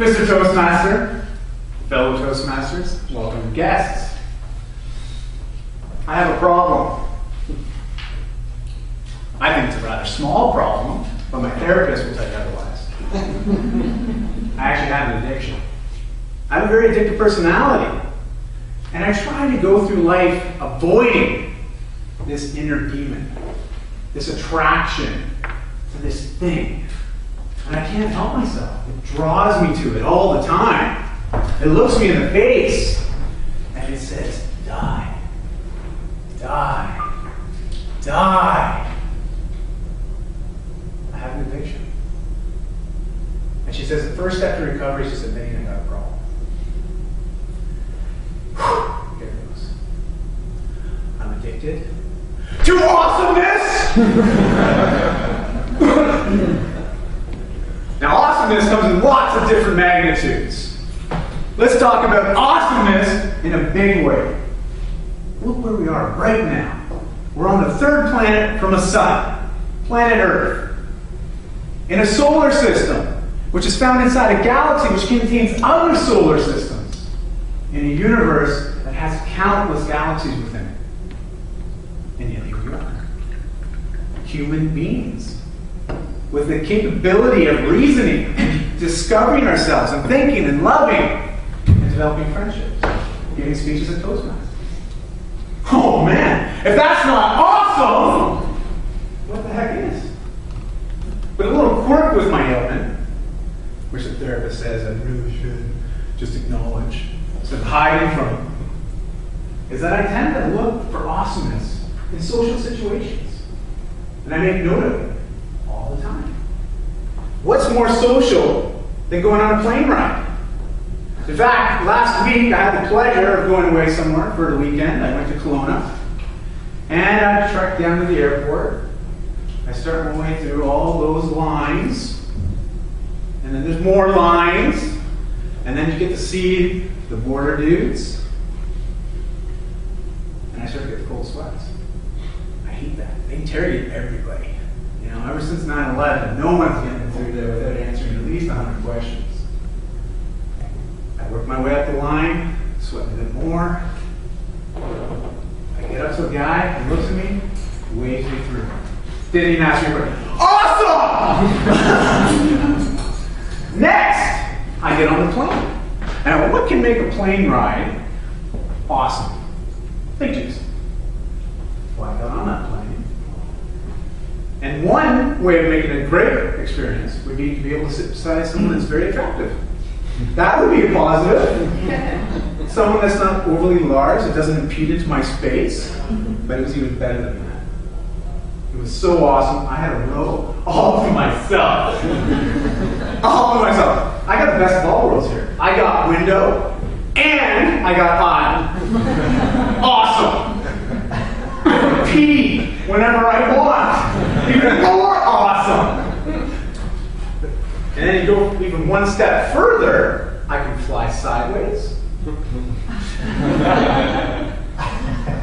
Mr. Toastmaster, fellow Toastmasters, welcome guests. I have a problem. I think it's a rather small problem, but my therapist will tell you otherwise. I actually have an addiction. I have a very addictive personality. And I try to go through life avoiding this inner demon, this attraction to this thing. And I can't help myself. It draws me to it all the time. It looks me in the face and it says, die, die, die. I have an addiction. And she says the first step to recovery is just admitting I got a problem. Here it goes. I'm addicted to awesomeness! Now, awesomeness comes in lots of different magnitudes. Let's talk about awesomeness in a big way. Look where we are right now. We're on the third planet from a sun, planet Earth, in a solar system, which is found inside a galaxy which contains other solar systems, in a universe that has countless galaxies within it. And yet here we are, human beings, with the capability of reasoning, and discovering ourselves, and thinking, and loving, and developing friendships, giving speeches at Toastmasters. Oh man, if that's not awesome, what the heck is? But a little quirk with my ailment, which the therapist says I really should just acknowledge, instead of hiding from, is that I tend to look for awesomeness in social situations. And I make note of it all the time. What's more social than going on a plane ride? In fact, last week I had the pleasure of going away somewhere for the weekend. I went to Kelowna. And I trekked down to the airport. I start my way through all those lines. And then there's more lines. And then you get to see the border dudes. And I start to get cold sweats. I hate that. They interrogate everybody. You know, ever since 9/11, no one's getting through there without answering at least 100 questions. I work my way up the line, sweat a bit more. I get up to a guy, he looks at me, waves me through. Didn't even ask me a question. Awesome! Next, I get on the plane. Now, what can make a plane ride awesome? Think Jason. Well, I got on that plane. And one way of making it a great experience would be to be able to sit beside someone that's very attractive. That would be a positive. Someone that's not overly large, that doesn't impede into my space, but it was even better than that. It was so awesome, I had a row all to myself. All to myself. I got the best of all worlds here. I got window, and I got aisle. Awesome. Pee whenever I want. Even more awesome. And then you go even one step further, I can fly sideways.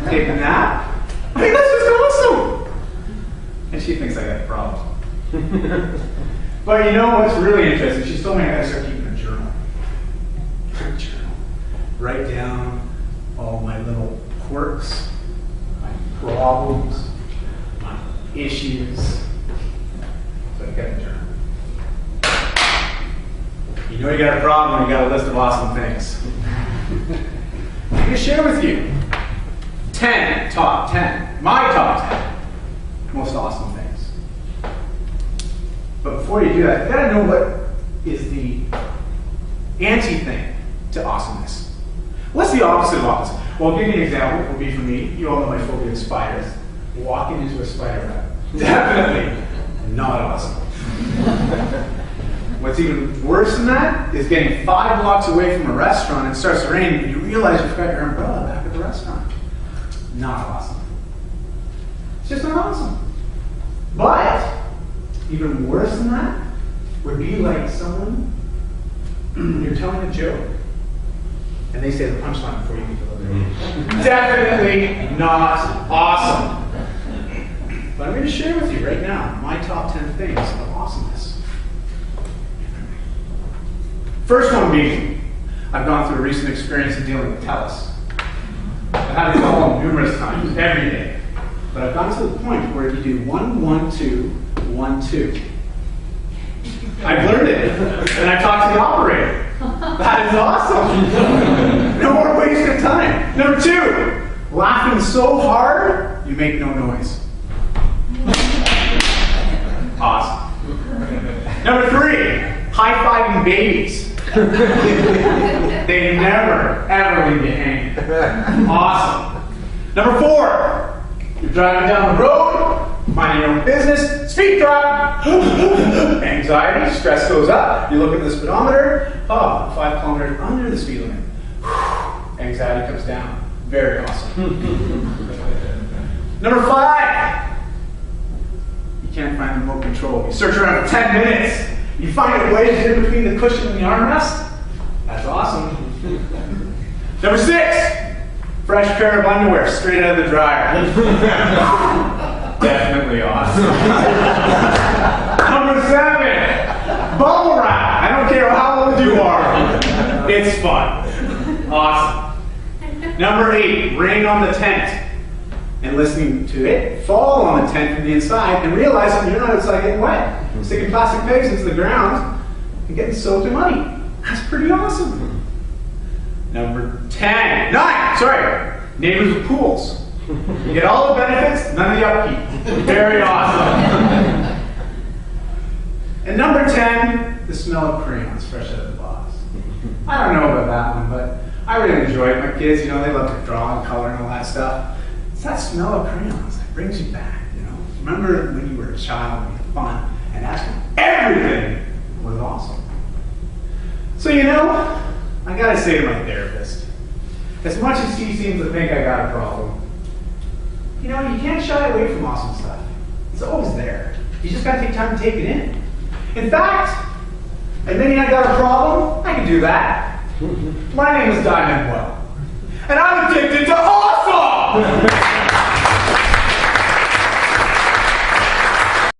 Take a nap. I think that's just awesome. And she thinks I got a problem. But you know what's really interesting? She told me I gotta start keeping a journal. A journal. Write down all my little quirks, my problems, my issues. So I got a journal. You know you got a problem when you got a list of awesome things. I'm going to share with you 10 top 10, my top 10 most awesome things. But before you do that, you got to know what is the anti-thing to awesomeness. What's the opposite of awesome? Well, I'll give you an example. It will be for me. You all know my phobia of spiders. Walking into a spider web. Definitely not awesome. What's even worse than that is getting 5 blocks away from a restaurant and it starts to rain and you realize you forgot your umbrella back at the restaurant. Not awesome. It's just not awesome. But even worse than that would be like someone, you're telling a joke and they say the punchline before you can deliver it. Definitely not awesome. But I'm going to share with you right now my top 10 things of awesomeness. First one being, I've gone through a recent experience of dealing with TELUS. I've had to call them numerous times, every day. But I've gotten to the point where you do 1, 1, 2, 1, 2. I've learned it, and I talked to the operator. That is awesome. No more wasted time. Number 2, laughing so hard, you make no noise. Awesome. Number 3, high-fiving babies. They never, ever leave you hanging. Awesome. Number 4, you're driving down the road, minding your own business, speed drop. Anxiety, stress goes up. You look at the speedometer, 5 kilometers under the speed limit. Anxiety comes down. Very awesome. Number 5, you can't find the remote control. You search around for 10 minutes. You find it wedged in between the cushion and the armrest. That's awesome. Number 6, fresh pair of underwear straight out of the dryer. Definitely awesome. Number 7, bubble wrap. I don't care how old you are. It's fun. Awesome. Number 8, rain on the tent. And listening to it fall on the tent from the inside and realizing you're not outside getting wet. Sticking plastic pegs into the ground and getting soaked in muddy. That's pretty awesome. Number 10, 9, sorry, neighbors with pools. You get all the benefits, none of the upkeep. Very awesome. And number 10, the smell of crayons fresh out of the box. I don't know about that one, but I really enjoy it. My kids, they love to draw and color and all that stuff. It's that smell of crayons that brings you back, Remember when you were a child and you had fun, and that's when everything was awesome. So, I gotta say to my therapist, as much as he seems to think I got a problem, you can't shy away from awesome stuff. It's always there. You just gotta take time to take it in. In fact, admitting I got a problem, I can do that. My name is Diamond Well, and I'm addicted to awesome!